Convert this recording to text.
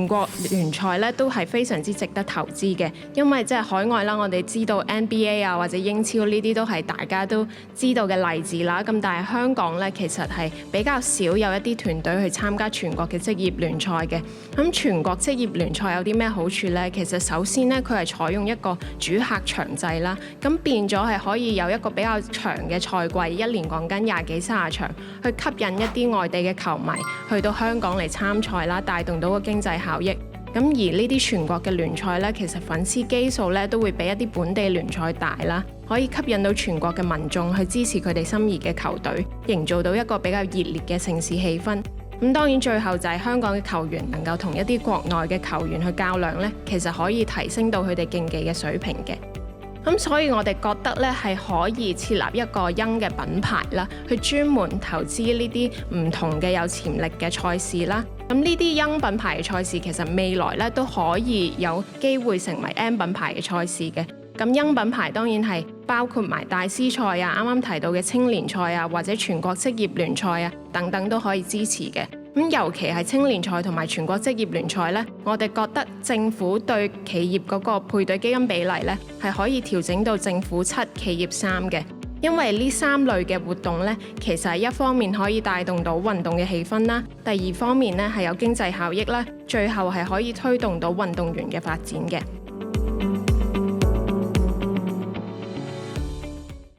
國聯賽咧都係非常之值得投資嘅，因為即係海外啦，我哋知道 NBA 啊或者英超呢啲都係大家都知道嘅例子啦。咁但係香港咧其實係比較少有一啲團隊去參加全國嘅職業聯賽嘅。咁全國職業聯賽有啲咩好處呢？其實首先咧佢係採用一個主客場制啦，咁變咗係可以有一個比較長嘅賽季，一年講緊20幾30場，去吸引一啲外地嘅球迷去到香港嚟參賽啦，帶動到個經濟效益。咁而呢啲全國嘅聯賽呢，其實粉絲基數呢都會比一啲本地聯賽大啦，可以吸引到全國嘅民眾去支持佢哋心儀嘅球隊，營造到一個比較熱烈嘅城市氣氛。咁當然最後就係香港嘅球員能夠同一啲國內嘅球員去較量呢，其實可以提升到佢哋競技嘅水平嘅。咁所以我哋覺得咧係可以設立一個音嘅品牌啦，去專門投資呢啲唔同嘅有潛力嘅賽事啦。咁呢啲音品牌嘅賽事其實未來咧都可以有機會成為 M 品牌嘅賽事嘅。咁音品牌當然係包括埋大師賽啊、啱啱提到嘅青年賽啊，或者全國職業聯賽啊等等都可以支持嘅。咁尤其係青年賽同埋全國職業聯賽呢，我哋覺得政府對企業嗰個配對基金比例呢，係可以調整到政府7企業3嘅，因為呢3類嘅活動呢，其實係一方面可以帶動到運動嘅氣氛啦，第二方面呢係有經濟效益啦，最後係可以推動到運動員嘅發展嘅。